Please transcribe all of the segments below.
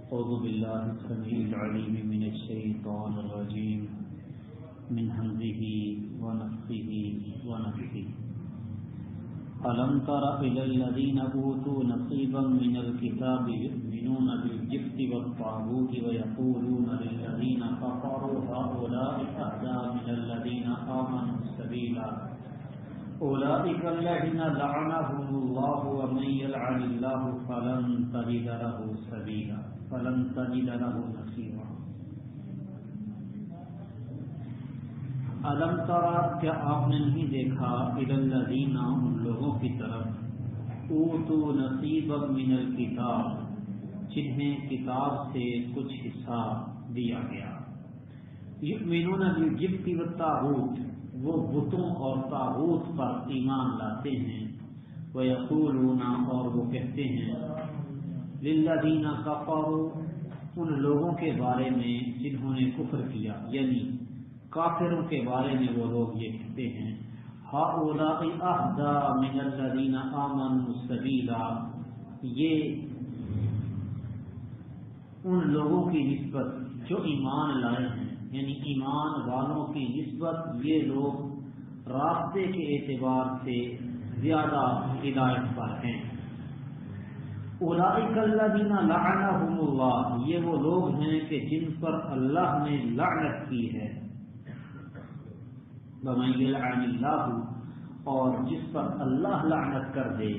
أعوذ بالله السميع العليم من الشيطان الرجيم من همزه ونفخه ونفثه ألم تر إلى الذين أوتوا نصيبا من الكتاب يؤمنون بالجبت والطاغوت ويقولون للذين كفروا هؤلاء أهدى من الذين آمنوا سبيلا أولئك الذين لعنهم الله ومن يلعن الله فلن تجد له سبيلا فلن تجد له نصيرا الم ترى کیا آپ نے نہیں دیکھا الی الذین ان لوگوں کی طرف اوتوا نصیبا من الکتاب جنہیں کتاب سے کچھ حصہ دیا گیا یؤمنون بالجبت والطاغوت وہ بتوں اور طاغوت پر ایمان لاتے ہیں ویقولون اور وہ کہتے ہیں للذین کفروا ان لوگوں کے بارے میں جنہوں نے کفر کیا یعنی کافروں کے بارے میں وہ لوگ یہ کہتے ہیں ہؤلاء اہدی من الذین آمنوا سبیلا یہ ان لوگوں کی نسبت جو ایمان لائے ہیں یعنی ایمان والوں کی نسبت یہ لوگ راستے کے اعتبار سے زیادہ ہدایت پر ہیں اولئک الذین لعنهم اللہ یہ وہ لوگ ہیں کہ جن پر اللہ نے لعنت کی ہے ومن یلعن اللہ اور جس پر اللہ لعنت کر دے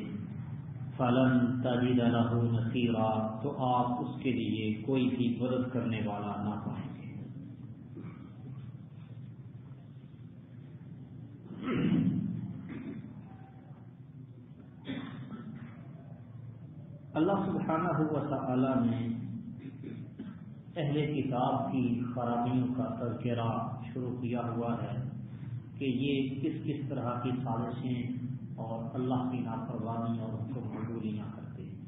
فلن تجد له نصیرا تو آپ اس کے لیے کوئی بھی مدد کرنے والا نہ پائیں گے اللہ سبحانہ و تعالی نے اہل کتاب کی خرابیوں کا تذکرہ شروع کیا ہوا ہے کہ یہ کس کس طرح کی سازشیں اور اللہ کی نافرمانی اور حکم عدولیاں کرتے ہیں۔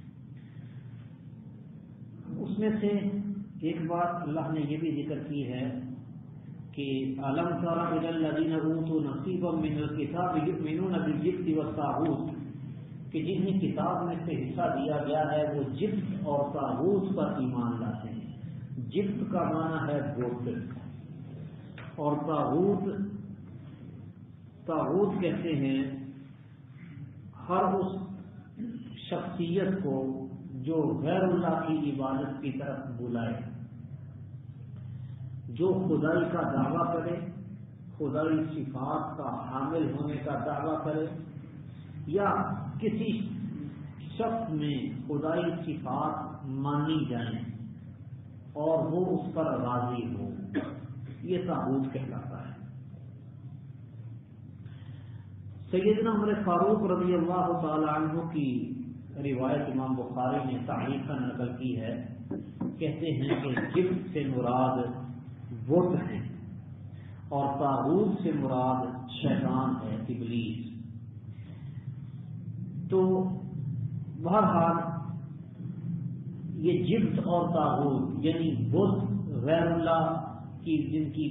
اس میں سے ایک بات اللہ نے یہ بھی ذکر کی ہے کہ الم تر الی الذین اوتوا نصیبا من الکتاب یؤمنون بالجبت والطاغوت کہ جنہیں کتاب میں سے حصہ دیا گیا ہے وہ جبت اور طاغوت پر ایمان لاتے ہیں۔ جبت کا معنی ہے بت اور طاغوت کہتے ہیں ہر اس شخصیت کو جو غیر اللہ کی عبادت کی طرف بلائے، جو خدائی کا دعویٰ کرے، خدائی صفات کا حامل ہونے کا دعویٰ کرے یا کسی شخص میں خدائی صفات مانی جائیں اور وہ اس پر راضی ہو، یہ طاغوت کہلاتا ہے۔ سیدنا عمر فاروق رضی اللہ تعالی عنہ کی روایت امام بخاری نے تعلیقاً نقل کی ہے، کہتے ہیں کہ جبت سے مراد بت ہیں اور طاغوت سے مراد شیطان ہے، ابلیس۔ تو بہرحال یہ جبت اور طاغوت یعنی بت غیر اللہ کی جن کی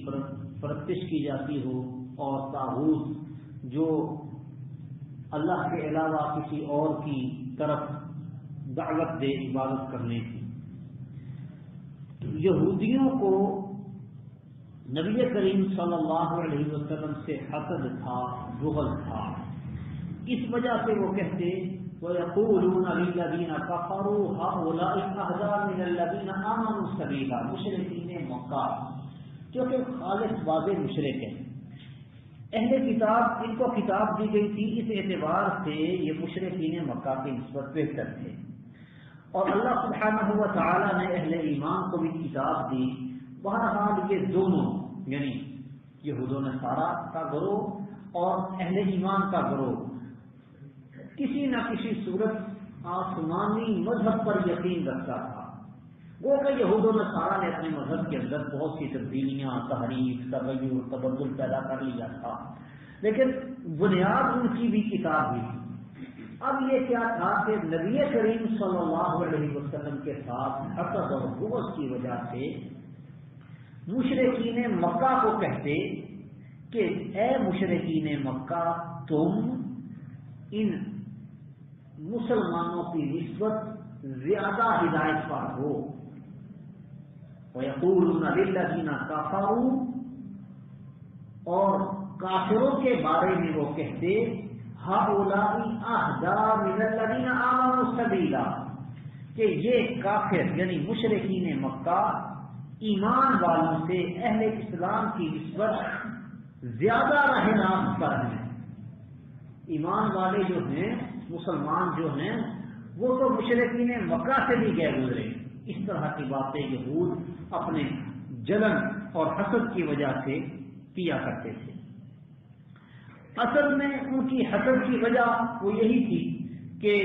پرستش کی جاتی ہو اور طاغوت جو اللہ کے علاوہ کسی اور کی طرف دعوت دے عبادت کرنے کی۔ یہودیوں کو نبی کریم صلی اللہ علیہ وسلم سے حسد تھا، بغض تھا، اس وجہ سے وہ کہتے وَيَقُولُونَ لِلَّذِينَ كَفَرُوا هَؤُلَاءِ أَهْدَىٰ مِنَ الَّذِينَ آمَنُوا سَبِيلًا مشرکین مکہ جو کہ خالص واضح مشرک ہیں۔ اہل کتاب ان کو کتاب دی گئی تھی، اس اعتبار سے یہ مشرکین مکہ کی نسبت بہتر تھے، اور اللہ سبحانہ و تعالی نے اہل ایمان کو بھی کتاب دی۔ بہرحال یہ دونوں یعنی یہود و نصارہ کا گروہ اور اہل ایمان کا گروہ کسی نہ کسی صورت آسمانی مذہب پر یقین رکھتا تھا۔ وہ کہ یہود و نصارہ نے اپنے مذہب کے اندر بہت سی تبدیلیاں، تحریف، تغیر، تبدل پیدا کر لیا تھا، لیکن بنیاد ان کی بھی کتاب ہی تھی۔ اب یہ کیا تھا کہ نبی کریم صلی اللہ علیہ وسلم کے ساتھ حسد اور بغض کی وجہ سے مشرکین مکہ کو کہتے کہ اے مشرکین مکہ تم ان مسلمانوں کی نسبت زیادہ ہدایت پر ہو، وَيَقُولُونَ لِلَّذِينَ كَفَرُوا، اور کافروں کے بارے میں وہ کہتے هَؤُلَاءِ أَهْدَىٰ مِنَ الَّذِينَ آمَنُوا سَبِيلًا، کہ یہ کافر یعنی مشرکین مکہ ایمان والوں سے اہل اسلام کی نسبت زیادہ راہ راست پر ہیں۔ ایمان والے جو ہیں، مسلمان جو ہیں، وہ تو مشرکین مکہ سے بھی گئے گزرے۔ اس طرح کی باتیں یہود اپنے جلن اور حسد کی وجہ سے کیا کرتے تھے۔ اصل میں ان کی حسد کی وجہ وہ یہی تھی کہ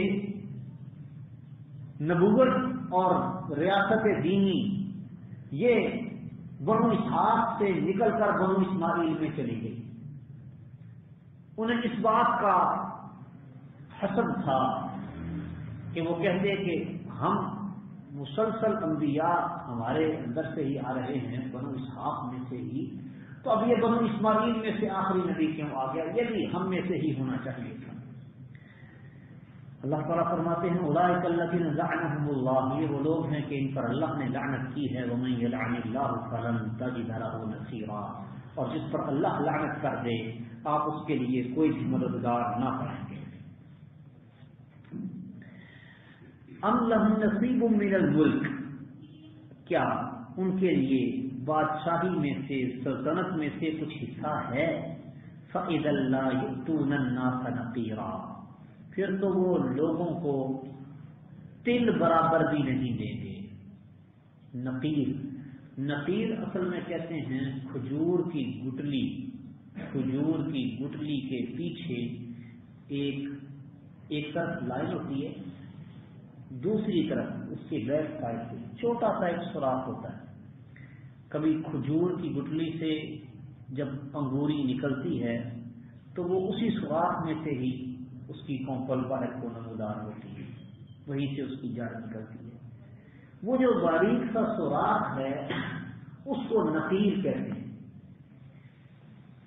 نبوت اور ریاست دینی یہ بنو اسحاق سے نکل کر بنو اسماعیل میں چلی گئی۔ انہیں اس بات کا حسد تھا کہ وہ کہتے کہ ہم مسلسل انبیاء ہمارے اندر سے ہی آ رہے ہیں، بنو اسحاق میں سے ہی، تو اب یہ بنو اسماعیل میں سے آخری نبی کیوں آ گیا؟ یہ بھی ہم میں سے ہی ہونا چاہیے تھا۔ اللہ تعالیٰ فرماتے ہیں اولئک الذین لعنهم اللہ، یہ وہ لوگ ہیں کہ ان پر اللہ نے لعنت کی ہے، ومن یلعن اللہ فلن تجد له نصیرا، اور جس پر اللہ لعنت کر دے آپ اس کے لیے کوئی بھی مددگار نہ پائیں گے۔ ام لهم نصیب من الملک، کیا ان کے لیے بادشاہی میں سے، سلطنت میں سے کچھ حصہ ہے؟ فَإِذَا لَا يُؤْتُونَ النَّاسَ نَقِيرًا، پھر تو وہ لوگوں کو تل برابر بھی نہیں دیں گے۔ نقیر، نقیر اصل میں کہتے ہیں کھجور کی گٹلی، کھجور کی گٹلی کے پیچھے ایک طرف لائن ہوتی ہے، دوسری طرف اس کی بیک سائڈ سے چھوٹا سا ایک سوراخ ہوتا ہے۔ کبھی کھجور کی گٹلی سے جب انگوری نکلتی ہے تو وہ اسی سوراخ میں سے ہی اس کی کونپل باہر کو نمودار ہوتی ہے، وہیں سے اس کی جڑ نکلتی ہے۔ وہ جو باریک سا سوراخ ہے اس کو نقیر کہتے ہیں،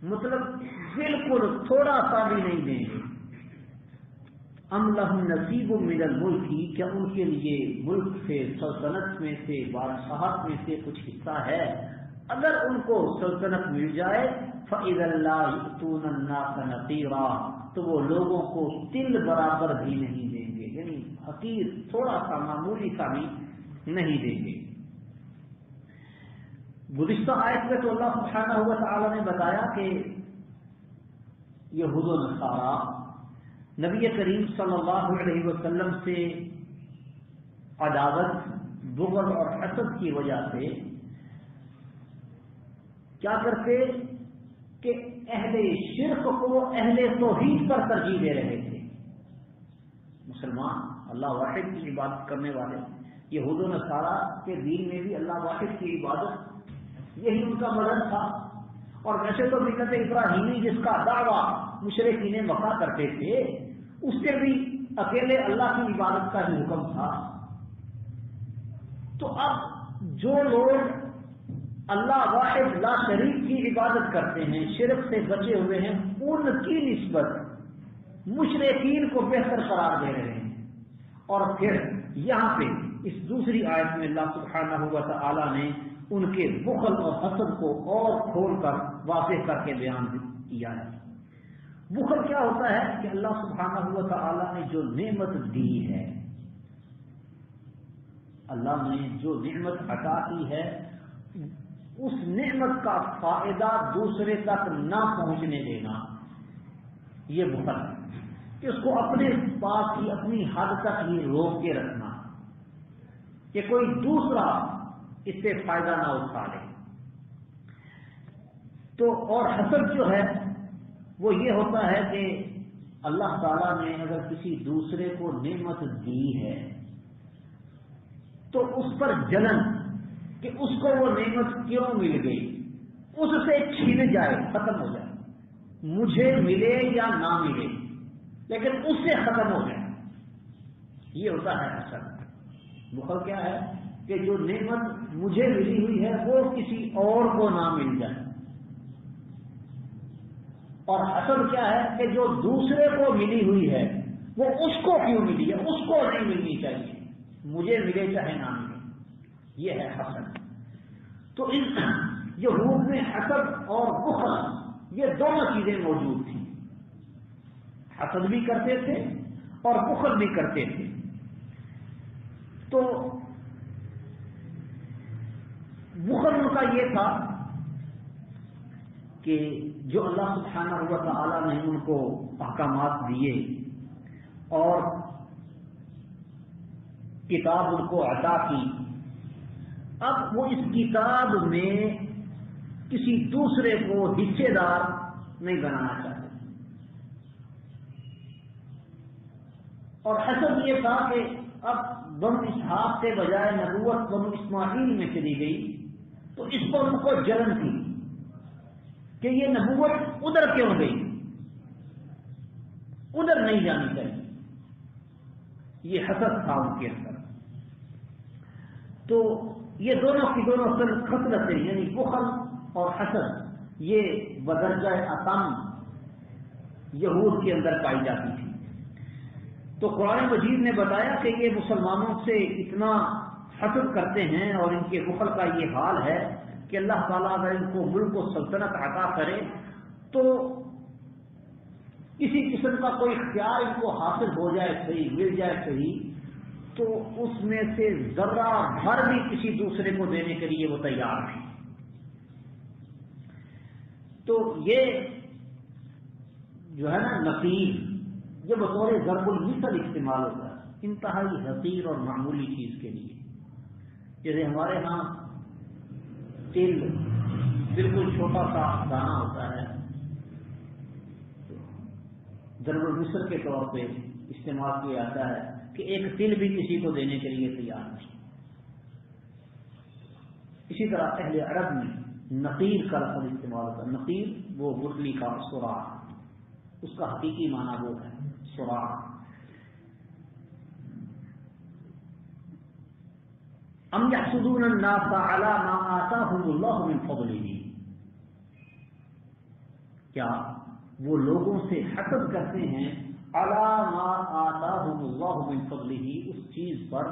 مطلب بالکل تھوڑا سا بھی نہیں دیں گے۔ ام لہم نصیب من الملک، کیا ان کے لیے ملک سے، سلطنت میں سے، بادشاہت میں سے کچھ حصہ ہے؟ اگر ان کو سلطنت مل جائے فَإِذَا لَا يُؤْتُونَ النَّاسَ نَقِيرًا، تو وہ لوگوں کو تل برابر بھی نہیں دیں گے، یعنی حقیر تھوڑا سا معمولی سا بھی نہیں دیں گے۔ گزشتہ آیت میں تو اللہ سبحانہ و تعالی نے بتایا کہ یہود و نصارہ نبی کریم صلی اللہ علیہ وسلم سے عداوت، بغض اور حسد کی وجہ سے کیا کرتے کہ اہل شرک کو اہل توحید پر ترجیح دے رہے تھے۔ مسلمان اللہ واحد کی عبادت کرنے والے، یہود و نصارہ کے دین میں بھی اللہ واحد کی عبادت یہی ان کا مذہب تھا، اور ویسے تو ملت ابراہیمی جس کا دعویٰ مشرکین مکہ کرتے تھے اس سے بھی اکیلے اللہ کی عبادت کا ہی حکم تھا۔ تو اب جو لوگ اللہ واحد لا شریک کی عبادت کرتے ہیں، شرک سے بچے ہوئے ہیں، ان کی نسبت مشرکین کو بہتر قرار دے رہے ہیں۔ اور پھر یہاں پہ اس دوسری آیت میں اللہ سبحانہ و تعالی نے ان کے بخل اور حسد کو اور کھول کر واضح کر کے بیان کیا ہے۔ بخل کیا ہوتا ہے کہ اللہ سبحانہ و تعالی نے جو نعمت دی ہے، اللہ نے جو نعمت عطا کی ہے، اس نعمت کا فائدہ دوسرے تک نہ پہنچنے دینا، یہ بخل ہے کہ اس کو اپنے پاس ہی، اپنی حد تک ہی روک کے رکھنا کہ کوئی دوسرا اس سے فائدہ نہ اٹھا لے۔ تو اور حسد جو ہے وہ یہ ہوتا ہے کہ اللہ تعالیٰ نے اگر کسی دوسرے کو نعمت دی ہے تو اس پر جلن کہ اس کو وہ نعمت کیوں مل گئی، اس سے چھین جائے، ختم ہو جائے، مجھے ملے یا نہ ملے لیکن اس سے ختم ہو جائے، یہ ہوتا ہے حسد۔ بخل کیا ہے کہ جو نعمت مجھے ملی ہوئی ہے وہ کسی اور کو نہ مل جائے، اور حسد کیا ہے کہ جو دوسرے کو ملی ہوئی ہے وہ اس کو کیوں ملی ہے، اس کو نہیں ملنی چاہیے، مجھے ملے چاہے نہ ملے، یہ ہے حسد۔ تو ان یہود میں حسد اور بخل یہ دونوں چیزیں موجود تھیں، حسد بھی کرتے تھے اور بخل بھی کرتے تھے۔ تو بخل ان کا یہ تھا کہ جو اللہ سبحانہ و تعالی نے ان کو احکامات دیے اور کتاب ان کو عطا کی، اب وہ اس کتاب میں کسی دوسرے کو حصے دار نہیں بنانا چاہتے، اور حسد یہ تھا کہ اب بنو اسحاق کے بجائے نبوت بنو اسماعیل میں چلی گئی، تو اس پر ان کو جلن تھی کہ یہ نبوت ادھر کیوں گئی، ادھر نہیں جانی چاہیے، یہ حسد تھا ان کے اندر۔ تو یہ دونوں کی دونوں خصلتیں یعنی بخل اور حسد یہ بدرجہ اتم یہود کے اندر پائی جاتی تھی۔ تو قرآن مجید نے بتایا کہ یہ مسلمانوں سے اتنا حسد کرتے ہیں اور ان کے بخل کا یہ حال ہے کہ اللہ تعالیٰ اگر ان کو ملک و سلطنت عطا کرے تو کسی قسم کا کوئی اختیار ان کو حاصل ہو جائے صحیح، مل جائے صحیح، تو اس میں سے ذرہ بھر بھی کسی دوسرے کو دینے کے لیے وہ تیار نہیں۔ تو یہ جو ہے نا نقیر، یہ بطور ضرب المثل استعمال ہوتا ہے انتہائی حقیر اور معمولی چیز کے لیے۔ جیسے ہمارے ہاں تل بالکل چھوٹا سا دانہ ہوتا ہے، ضرب المثل کے طور پہ استعمال کیا جاتا ہے کہ ایک تل بھی کسی کو دینے کے لیے تیار نہیں۔ اسی طرح اہل عرب میں نقیر کا لفظ استعمال ہوتا ہے۔ نقیر وہ مٹلی کا سراخ، اس کا حقیقی معنی وہ ہے سراخ۔ ام یحسدون الناس علی ما آتاہم اللہ من فضلہ، کیا وہ لوگوں سے حسد کرتے ہیں علی ما آتاہم اللہ من فضلہ، اس چیز پر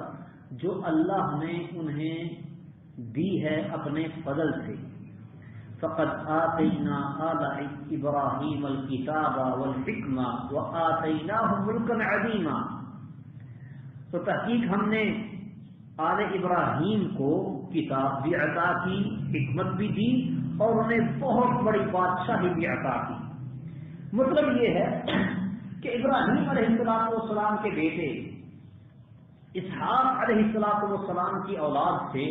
جو اللہ نے انہیں دی ہے اپنے فضل سے۔ فقد آتینا آل ابراہیم الکتاب والحکمہ وآتیناہم ملکا عظیما، تو تحقیق ہم نے آل ابراہیم کو کتاب بھی عطا کی، حکمت بھی دی اور انہیں بہت بڑی بادشاہی بھی عطا کی۔ مطلب یہ ہے کہ ابراہیم علیہ السلام کے بیٹے اسحاق علیہ السلام کی اولاد سے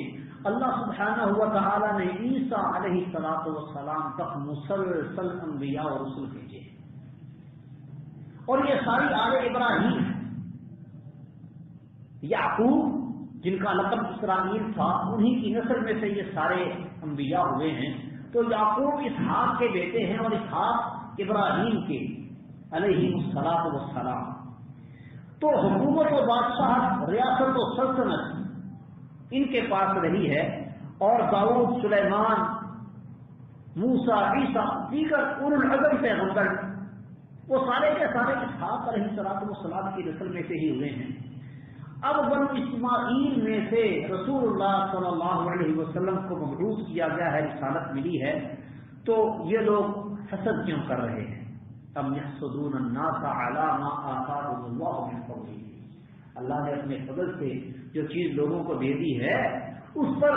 اللہ سبحانہ و تعالی نے عیسیٰ علیہ السلام تک مسلسل انبیاء اور رسول بھیجے، اور یہ ساری آل ابراہیم، یعقوب جن کا لقب اسرائیل تھا انہی کی نسل میں سے یہ سارے انبیاء ہوئے ہیں۔ تو یعقوب اسحاق کے بیٹے ہیں اور اسحاق ابراہیم کے علیہ السلام۔ تو حکومت و بادشاہ، ریاست و سلطنت ان کے پاس رہی ہے، اور داؤد، سلیمان، موسیٰ، عیسیٰ، دیگر اولو العزم پیغمبر وہ سارے کے سارے اسحاق علیہ السلام کی نسل میں سے ہی ہوئے ہیں۔ اب بنو اسماعیل میں سے رسول اللہ صلی اللہ علیہ وسلم کو مبعوث کیا گیا ہے، رسالت ملی ہے، تو یہ لوگ حسد کیوں کر رہے ہیں؟ ام یحسدون الناس علی ما آتاہم اللہ من فضلہ، اللہ نے اپنے فضل سے جو چیز لوگوں کو دے دی ہے اس پر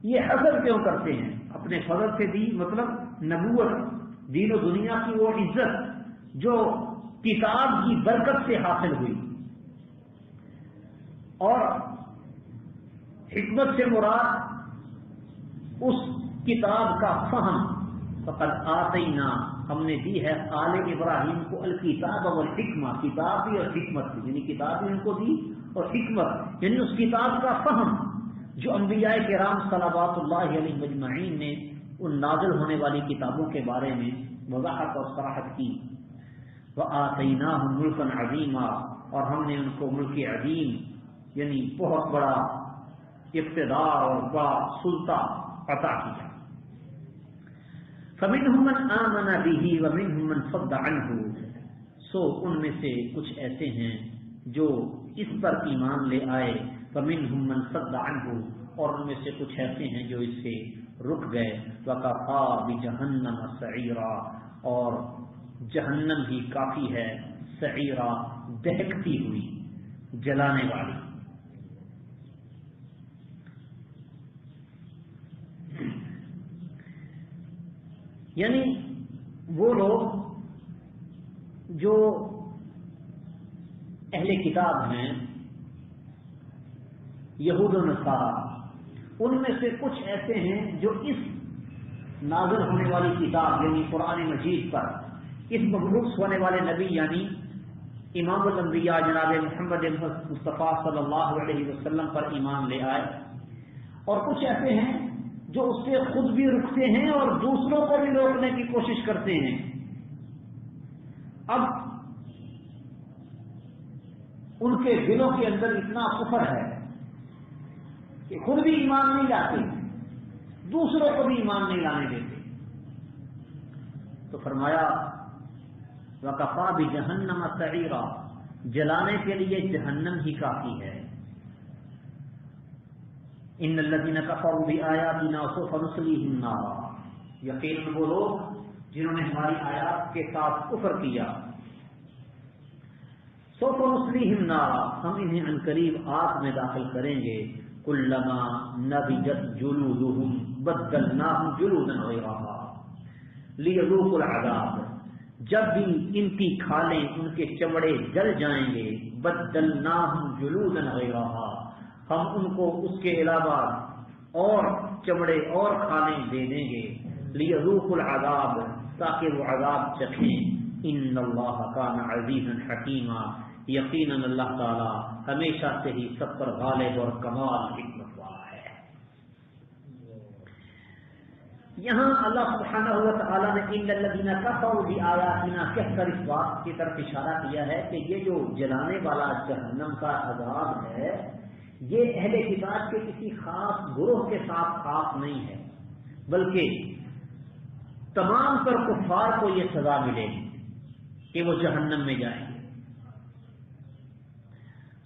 یہ حسد کیوں کرتے ہیں؟ اپنے فضل سے دی مطلب نبوت، دین و دنیا کی وہ عزت جو کتاب کی برکت سے حاصل ہوئی، اور حکمت سے مراد اس کتاب کا فہم۔ فقد آتینا، ہم نے دی ہے آل ابراہیم کو الکتاب والحکمہ، کتاب بھی اور حکمت بھی، یعنی کتاب بھی ان کو دی اور حکمت، یعنی اس کتاب کا فہم جو انبیاء کرام صلوات اللہ علیہ مجمعین نے ان نازل ہونے والی کتابوں کے بارے میں وضاحت اور صراحت کی۔ وآتیناہم ملکا عظیما، اور ہم نے ان کو ملک عظیم یعنی بہت بڑا اقتدار اور بڑا سلطہ عطا کیا۔ فمنہم من آمن بہ ومنہم من صد عنہ، سو ان میں سے کچھ ایسے ہیں جو اس پر ایمان لے آئے فمنهم من صد عنه، اور ان میں سے کچھ ایسے ہیں جو اس سے رک گئے، وکفا بجہنم سعیرا، اور جہنم ہی کافی ہے سعیرا، دہکتی ہوئی، جلانے والی۔ یعنی وہ لوگ جو اہل کتاب ہیں، یہود و نصارا، ان میں سے کچھ ایسے ہیں جو اس نازل ہونے والی کتاب یعنی قرآن مجید پر، اس مبعوث ہونے والے نبی یعنی امام الانبیاء جناب محمد مصطفیٰ صلی اللہ علیہ وسلم پر ایمان لے آئے، اور کچھ ایسے ہیں جو اس سے خود بھی رکتے ہیں اور دوسروں کو بھی روکنے کی کوشش کرتے ہیں۔ اب ان کے دلوں کے اندر اتنا کفر ہے کہ خود بھی ایمان نہیں لاتے، دوسروں کو بھی ایمان نہیں لانے دیتے۔ تو فرمایا وَكَفَى بِجَهَنَّمَ سَعِيرًا، جلانے کے لیے جہنم ہی کافی ہے۔ ان الذين كفروا بآياتنا سوف نصليهم نارا، یقیناً وہ لوگ جنہوں نے ہماری آیات کے ساتھ کفر کیا، سوف نصليهم نارا، ہم انہیں عنقریب آگ میں داخل کریں گے، كلما نضجت جلودهم بدلناهم جلودا غيرها ليذوقوا العذاب، جب بھی ان کی کھالیں ان کے چمڑے جل جائیں گے، بدلناهم جلودا غيرها، ہم ان کو اس کے علاوہ اور چمڑے اور کھالیں دے دیں گے، لیذوقوا العذاب، تاکہ وہ عذاب چکھیں۔ ان اللہ کان عزیزا حکیما، یقیناً اللہ تعالی ہمیشہ سے ہی سب پر غالب اور کمال حکمت والا ہے۔ یہاں اللہ سبحانہ و تعالی نے ان الذین کفروا بآیاتنا کہہ کر اس بات کی طرف اشارہ کیا ہے کہ یہ جو جلانے والا جہنم کا عذاب ہے، یہ اہل کتاب کے کسی خاص گروہ کے ساتھ خاص نہیں ہے، بلکہ تمام پر کفار کو یہ سزا ملے گی کہ وہ جہنم میں جائیں گے۔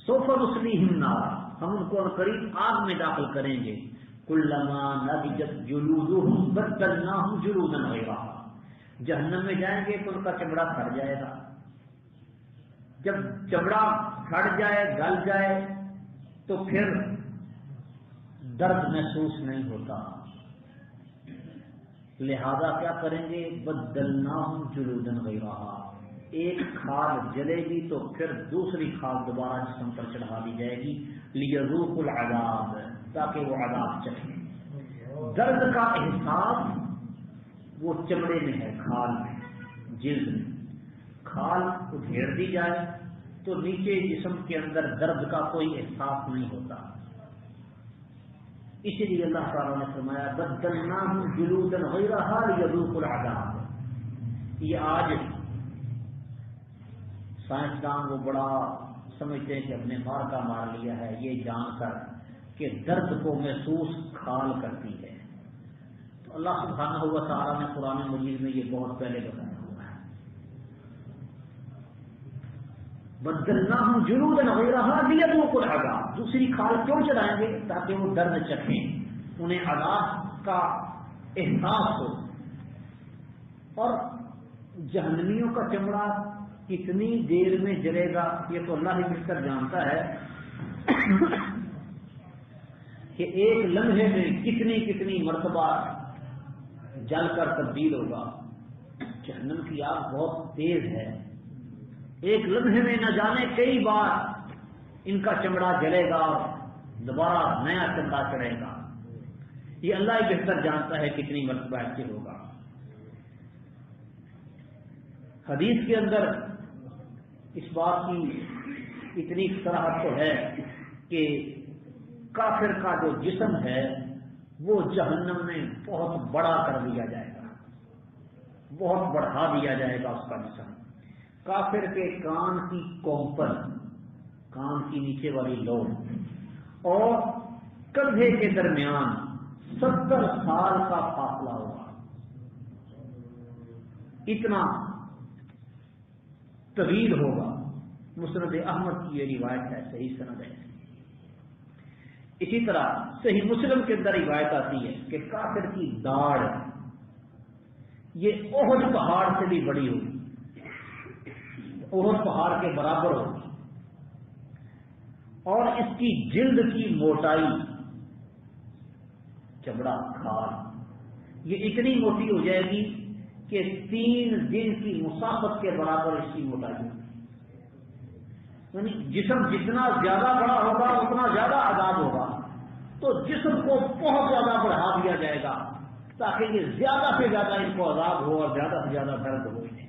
سوف نصلیہم نارا، ہم ان کو عنقریب آگ میں داخل کریں گے، کلما نضجت جلودہم بدلناہم جلودا غیرہا، جہنم میں جائیں گے تو ان کا چمڑا پھٹ جائے گا، جب چمڑا پھٹ جائے گل جائے تو پھر درد محسوس نہیں ہوتا، لہذا کیا کریں گے، بدلناہم جلودا غیرہا، ایک کھال جلے گی تو پھر دوسری کھال دوبارہ جسم پر چڑھا دی جائے گی، لیذوقوا العذاب، تاکہ وہ عذاب چکھیں۔ درد کا احساس وہ چمڑے میں ہے، کھال میں، جلد میں، کھال ادھیڑ دی جائے تو نیچے جسم کے اندر درد کا کوئی احساس نہیں ہوتا۔ اسی لیے اللہ تعالیٰ نے فرمایا بدلناہم جلودا غیرہا لیذوقوا العذاب۔ یہ آج سائنسدان وہ بڑا سمجھتے ہیں کہ ہم نے مار کا مار لیا ہے، یہ جان کر کہ درد کو محسوس کھال کرتی ہے۔ تو اللہ سبحانہ و تعالیٰ نے قرآن مجید میں یہ بہت پہلے بتایا ہوا ہے، بدلناہم جلودا غیرہا لیذوقوا العذاب، دوسری کھال کیوں چڑھائیں گے، تاکہ وہ درد چکھیں، انہیں عذاب کا احساس ہو۔ اور جہنمیوں کا چمڑا کتنی دیر میں جلے گا یہ تو اللہ ہی بہتر جانتا ہے کہ ایک لمحے میں کتنی مرتبہ جل کر تبدیل ہوگا۔ جہنم کی آگ بہت تیز ہے، ایک لمحے میں نہ جانے کئی بار ان کا چمڑا جلے گا اور دوبارہ نیا چمڑا چڑھے گا، یہ اللہ ہی بہتر جانتا ہے کتنی مرتبہ ایسے ہوگا۔ حدیث کے اندر اس بات کی اتنی صراحت تو ہے کہ کافر کا جو جسم ہے وہ جہنم میں بہت بڑا کر دیا جائے گا، بہت بڑھا دیا جائے گا اس کا جسم۔ کافر کے کان کی کومپل، کان کی نیچے والی لوب اور کندھے کے درمیان 70 سال کا فاصلہ ہوگا، اتنا طویل ہوگا۔ مسند احمد کی یہ روایت ہے، صحیح سند ہے۔ اسی طرح صحیح مسلم کے اندر روایت آتی ہے کہ کافر کی داڑھ یہ احد پہاڑ سے بھی بڑی ہوگی، احد پہاڑ کے برابر ہوگی، اور اس کی جلد کی موٹائی چمڑا کھال یہ اتنی موٹی ہو جائے گی کہ 3 دن کی مسافت کے برابر اس کی موٹائی ہوگی۔ یعنی جسم جتنا زیادہ بڑا ہوگا اتنا زیادہ عذاب ہوگا، تو جسم کو بہت زیادہ بڑھا دیا جائے گا تاکہ یہ زیادہ سے زیادہ ان کو عذاب ہو اور زیادہ سے زیادہ درد ہو انہیں۔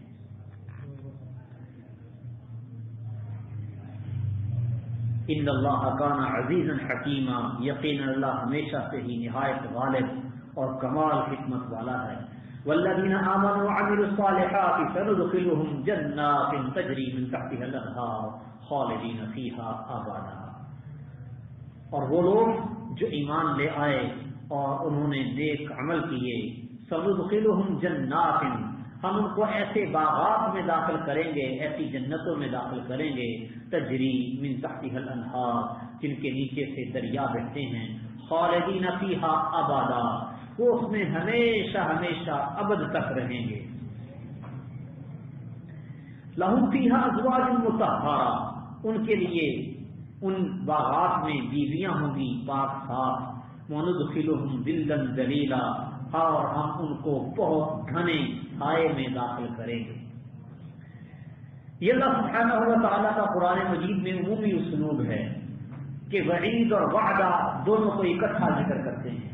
ان اللہ کان عزیزا حکیما، یقینا اللہ ہمیشہ سے ہی نہایت غالب اور کمال حکمت والا ہے۔ والذین آمنوا وعملوا الصالحات سندخلهم جنات تجری من تحتها الانہار خالدین فیہا ابدا۔ اور وہ لوگ جو ایمان لے آئے اور انہوں نے نیک عمل کیے، سندخلهم جنات، ہم ان کو ایسے باغات میں داخل کریں گے، ایسی جنتوں میں داخل کریں گے، تجری من تحتها الانہار، جن کے نیچے سے دریا بہتے ہیں، خالدین فیہا ابدا، وہ اس میں ہمیشہ ہمیشہ ابد تک رہیں گے۔ لہم فیہا ازواج مطہرہ، ان کے لیے ان باغات میں بیویاں ہوں گی پاک صاف، وندخلہم ظلا ذلیلا، اور ہم ان کو بہت گھنے سائے میں داخل کریں گے۔ یہ اللہ سبحانہ و تعالیٰ کا قرآن مجید میں عمومی اسلوب ہے کہ وعید اور وعدہ دونوں کو اکٹھا ذکر کرتے ہیں،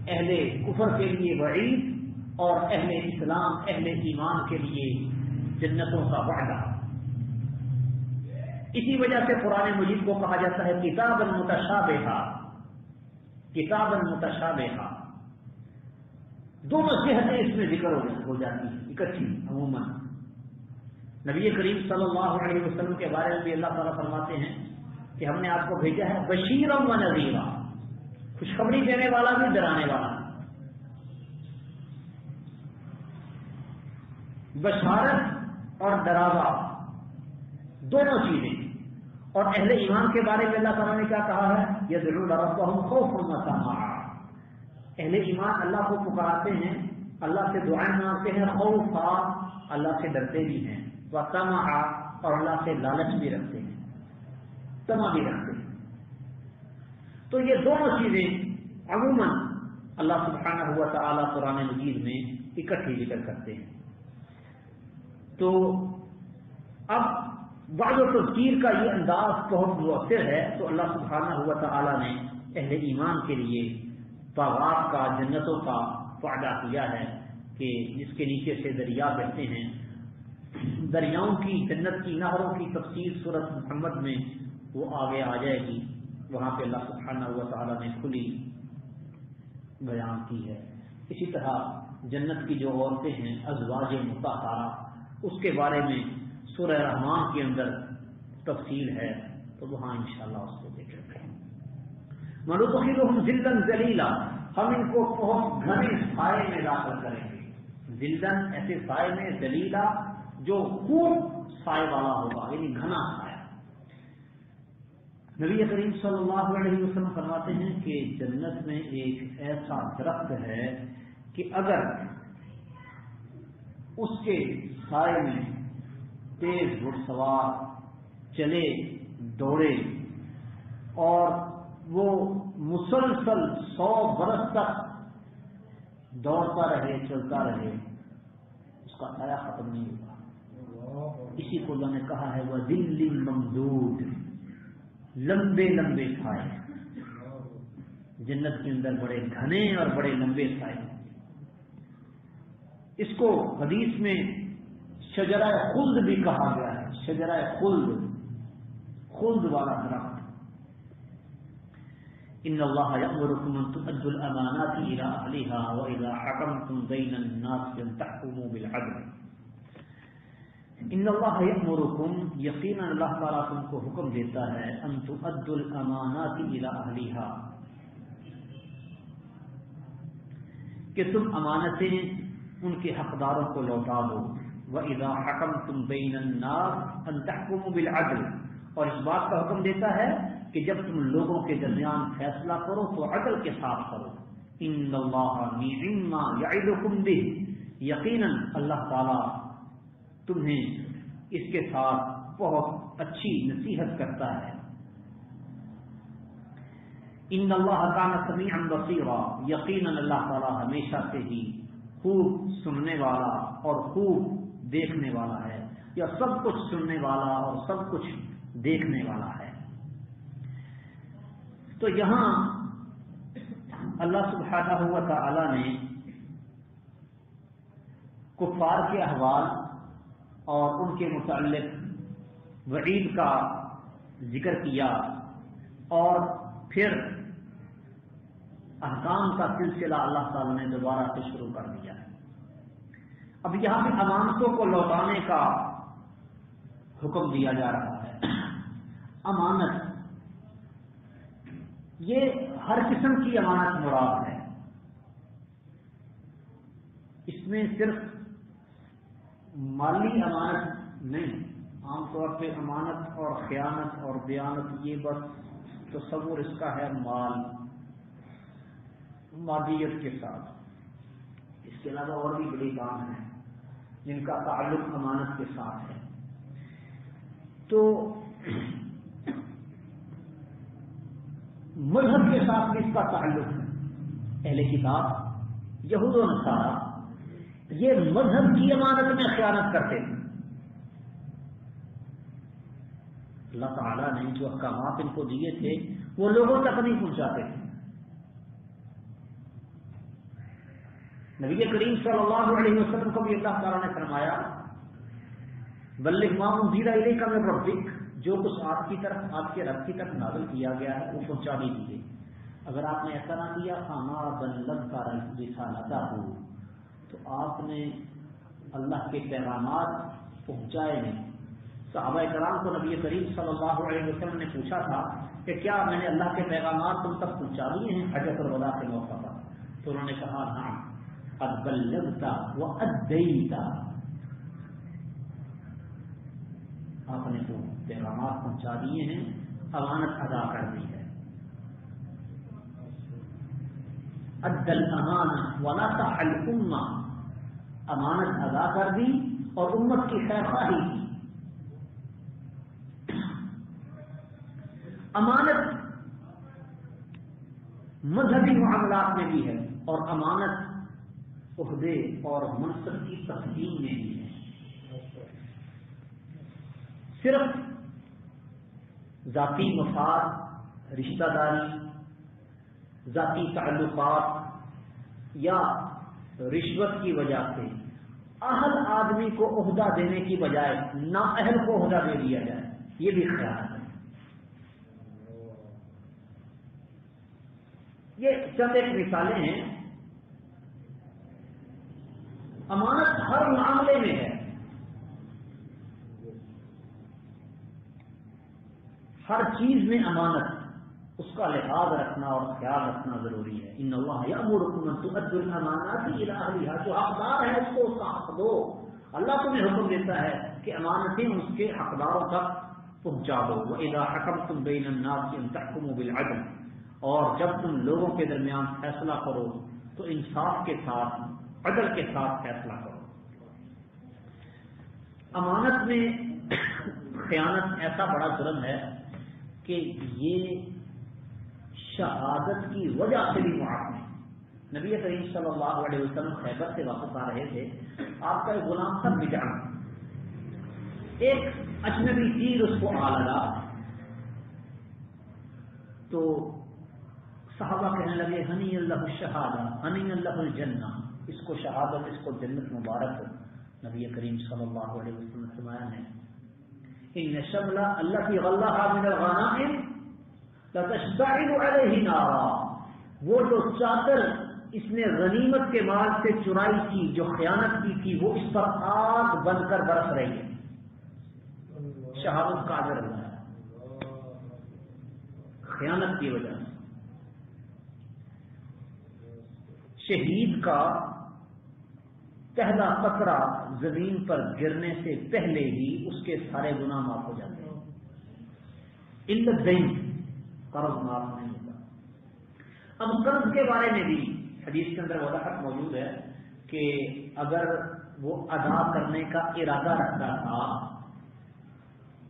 اہل کفر کے لیے وعید اور اہل اسلام اہل ایمان کے لیے جنتوں کا وعدہ۔ اسی وجہ سے قرآن مجید کو کہا جاتا ہے کتابا متشابہا، کتابا متشابہا، دونوں جہتیں اس میں ذکر ہو جاتی ہیں اکٹھی عموماً۔ نبی کریم صلی اللہ علیہ وسلم کے بارے میں بھی اللہ تعالیٰ فرماتے ہیں کہ ہم نے آپ کو بھیجا ہے بشیرا و نذیرا، خوشخبری دینے والا بھی ڈرانے والا۔ بشارت اور ڈراوا دونوں چیزیں۔ اور اہل ایمان کے بارے میں اللہ تعالیٰ نے کیا کہا ہے؟ یدعون ربهم خوفا وطمعا، اہل ایمان اللہ کو پکارتے ہیں، اللہ سے دعائیں مانگتے ہیں، خوفا اللہ سے ڈرتے بھی ہیں، وطمعا اور اللہ سے لالچ بھی رکھتے ہیں، طمع بھی رکھتے ہیں۔ تو یہ دونوں چیزیں عموماً اللہ سبحانہ و تعالیٰ قرآن مجید میں اکٹھی ذکر کرتے ہیں۔ تو اب بعض و تذکیر کا یہ انداز بہت مؤثر ہے، تو اللہ سبحانہ و تعالیٰ نے اہل ایمان کے لیے باغات کا، جنتوں کا وعدہ کیا ہے کہ جس کے نیچے سے دریا بہتے ہیں۔ دریاؤں کی، جنت کی نہروں کی تفصیل سورۃ محمد میں وہ آگے آ جائے گی، وہاں پہ اللہ سبحانہ و تعالیٰ نے کھلی بیان کی ہے۔ اسی طرح جنت کی جو عورتیں ہیں ازواج مطہرہ، اس کے بارے میں سورہ رحمان کے اندر تفصیل ہے، تو وہاں انشاءاللہ اس کو دیکھیں گے۔ وندخلہم ظلا ذلیلا، ہم ان کو بہت گھنے سائے میں داخل کریں گے۔ ظلا ایسے سائے میں، ذلیلا جو خوب سائے والا ہوگا، یعنی گھنا سایہ۔ نبی کریم صلی اللہ علیہ وسلم فرماتے ہیں کہ جنت میں ایک ایسا درخت ہے کہ اگر اس کے سائے میں تیز گھڑ سوار چلے دوڑے اور وہ مسلسل 100 برس تک دوڑتا رہے، چلتا رہے، اس کا سایہ ختم نہیں ہوگا۔ اسی کو اللہ نے کہا ہے وَظِلٍّ مَمْدُودٍ، لمبے لمبے سائے۔ جنت کے اندر بڑے گھنے اور بڑے لمبے سائے۔ اس کو حدیث میں شجرہ خلد بھی کہا گیا ہے، شجرہ خلد، خلد والا درخت۔ ان اللہ یأمرکم ان تؤدوا الامانات الى اہلها واذا حکمتم بین الناس ان تحکموا بالعدل۔ ان اللہ یأمرکم، یقینا اللہ تعالیٰ تم کو حکم دیتا ہے، ان تؤدوا الامانات الى اہلها، کہ تم امانتیں ان کے حقداروں کو لوٹا دو۔ وَإِذَا حَكَمْتُمْ بَيْنَ النَّاسِ أَن تَحْكُمُوا بِالْعَدْلِ، اور اس بات کا حکم دیتا ہے کہ جب تم لوگوں کے درمیان فیصلہ کرو تو عدل کے ساتھ کرو. ان اللہ نعم ما یعظکم بہ، یقیناً اللہ تعالی تمہیں اس کے ساتھ بہت اچھی نصیحت کرتا ہے. ان اللہ کان سمیعا بصیرا، یقیناً اللہ تعالی ہمیشہ سے ہی خوب سننے والا اور خوب دیکھنے والا ہے، یا سب کچھ سننے والا اور سب کچھ دیکھنے والا ہے. تو یہاں اللہ سبحانہ و تعالی نے کفار کے احوال اور ان کے متعلق وعید کا ذکر کیا، اور پھر احکام کا سلسلہ اللہ تعالی نے دوبارہ سے شروع کر دیا ہے. اب یہاں پہ امانتوں کو لوٹانے کا حکم دیا جا رہا ہے. امانت یہ ہر قسم کی امانت مراد ہے. اس میں صرف مالی امانت نہیں، عام طور پہ امانت اور خیانت اور دیانت یہ بس تصور اس کا ہے مال، مادیت کے ساتھ. اس کے علاوہ اور بھی بڑے کام ہیں جن کا تعلق امانت کے ساتھ ہے. تو مذہب کے ساتھ بھی اس کا تعلق ہے. اہل کتاب یہود و نصارہ یہ مذہب کی امانت میں خیانت کرتے تھے. اللہ تعالیٰ نے جو احکامات ان کو دیے تھے وہ لوگوں تک نہیں پہنچاتے تھے. نبی کریم صلی اللہ علیہ وسلم کو بھی اللہ تعالیٰ نے فرمایا بلغ ما انزل الیک من ربک، جو کچھ آپ کی طرف آپ کے رب کی طرف نازل کیا گیا ہے وہ پہنچا دیجیے. اگر آپ نے ایسا نہ کیا فما بلغت رسالتہ، تو آپ نے اللہ کے پیغامات پہنچائے نہیں. صحابہ کرام کو نبی کریم صلی اللہ علیہ وسلم نے پوچھا تھا کہ کیا میں نے اللہ کے پیغامات تم تک پہنچا دیے ہیں حجۃ الوداع کے موقع پر؟ تو انہوں نے کہا ہاں، قد بلغت وادیت، آپ نے تو پیغامات پہنچا دیے ہیں، امانت ادا کر دی ہے. ادى الامانہ ونصح الامہ، امانت ادا کر دی اور امت کی خیرخواہی کی. امانت مذہبی معاملات میں بھی ہے اور امانت عہدے اور منصب کی تقسیم میں بھی ہے. صرف ذاتی مفاد، رشتہ داری، ذاتی تعلقات یا رشوت کی وجہ سے اہل آدمی کو عہدہ دینے کی بجائے نااہل کو عہدہ دے دیا جائے، یہ بھی خیال ہے. یہ چند ایک مثالیں ہیں. امانت ہر معاملے میں ہے، ہر چیز میں امانت، اس کا لحاظ رکھنا اور خیال رکھنا ضروری ہے. ان اللہ یأمرکم ان تؤدوا الامانات الی اہلها، جو حقدار ہے اس کو اس کا حق دو. اللہ تمہیں حکم دیتا ہے کہ امانتیں اس کے حقداروں تک پہنچا دو. وَإِذَا حَكَمْتُمْ بَيْنَ النَّاسِ أَن تَحْكُمُوا بِالْعَدْلِ، اور جب تم لوگوں کے درمیان فیصلہ کرو تو انصاف کے ساتھ، عدل کے ساتھ فیصلہ کرو. امانت میں خیانت ایسا بڑا جرم ہے کہ یہ شہادت کی وجہ سے بھی معاف نہیں. نبی کریم صلی اللہ علیہ وسلم خیبر سے واپس آ رہے تھے. آپ کا ایک غلام تھا بجعان، ایک اجنبی تیر اس کو آ لگا تو صحابہ کہنے لگے ہنی اللہ الشہادہ ہنی اللہ الجنہ، اس کو شہادت، اس کو جنت مبارک ہو. نبی کریم صلی اللہ علیہ وسلم نے فرمایا ہے ان شمل التي غلها من الغنائم لتشتعل عليه نارا، وہ جو چادر اس نے غنیمت کے مال سے چرائی تھی، جو خیانت کی تھی، وہ اس پر آگ بن کر برس رہی ہے. شہادت کا اجر ہوا ہے خیانت کی وجہ سے. شہید کا پہلا قطرہ زمین پر گرنے سے پہلے ہی اس کے سارے گناہ معاف ہو جاتے ہیں. الا الدین، قرض معاف نہیں ہوتا۔ اب قرض کے بارے میں بھی حدیث کے اندر وضاحت موجود ہے کہ اگر وہ ادا کرنے کا ارادہ رکھتا تھا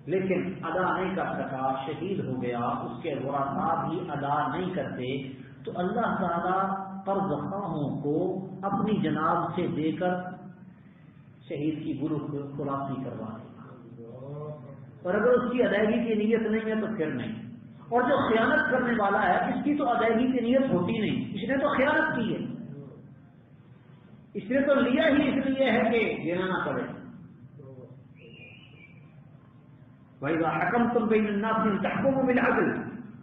لیکن ادا نہیں کر سکا، شہید ہو گیا، اس کے ورثاء بھی ادا نہیں کرتے، تو اللہ تعالیٰ قرض خواہوں کو اپنی جناب سے دے کر شہید کی گروہ خلاصی کروا دے گا، اور اگر اس کی ادائیگی کی نیت نہیں ہے تو پھر نہیں۔ اور جو خیانت کرنے والا ہے اس کی تو ادائیگی کی نیت ہوتی نہیں، اس نے تو خیانت کی ہے، اس نے تو لیا ہی اس لیے ہے کہ دینا نہ پڑے۔ وَإِذَا حَكَمْتُمْ بَيْنَ النَّاسِ أَن تَحْكُمُوا بِالْعَدْلِ،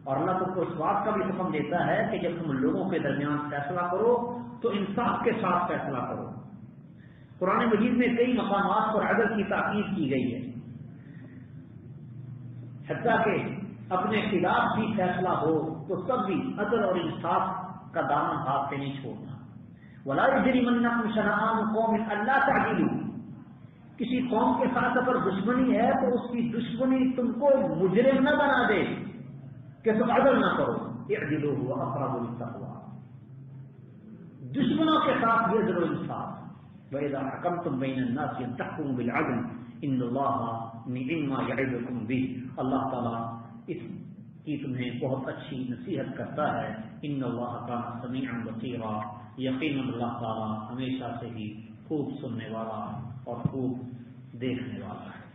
اور اللہ تم کو اس بات کا بھی حکم دیتا ہے کہ جب تم لوگوں کے درمیان فیصلہ کرو تو انصاف کے ساتھ فیصلہ کرو۔ قرآن مجید میں کئی مقامات پر عدل کی تاکید کی گئی ہے، حتیٰ کہ اپنے خلاف بھی فیصلہ ہو تو تب بھی عدل اور انصاف کا دامن ہاتھ سے نہیں چھوڑنا۔ وَلَا يَجْرِمَنَّكُمْ شَنَآنُ قَوْمٍ أَلَّا تَعْدِلُوا، کسی قوم کے ساتھ اگر دشمنی ہے تو اس کی دشمنی تم کو مجرم نہ بنا دے کہ تم عدل نہ کرو۔ اعدلوا هو اقرب للتقوى، دشمنوں کے ساتھ یہ ضرور انصاف۔ وَإِذَا حَكَمْتُمْ بَيْنَ النَّاسِ أَن تَحْكُمُوا بِالْعَدْلِ إِنَّ اللَّهَ نِعِمَّ مَا يَعِظُكُم بِهِ، اللہ تعالیٰ اس کی تمہیں بہت اچھی نصیحت کرتا ہے۔ ان اللہ کان سمیعا بصیرا، یقیناً اللہ تعالیٰ ہمیشہ سے ہی خوب سننے والا اور خوب دیکھنے والا ہے۔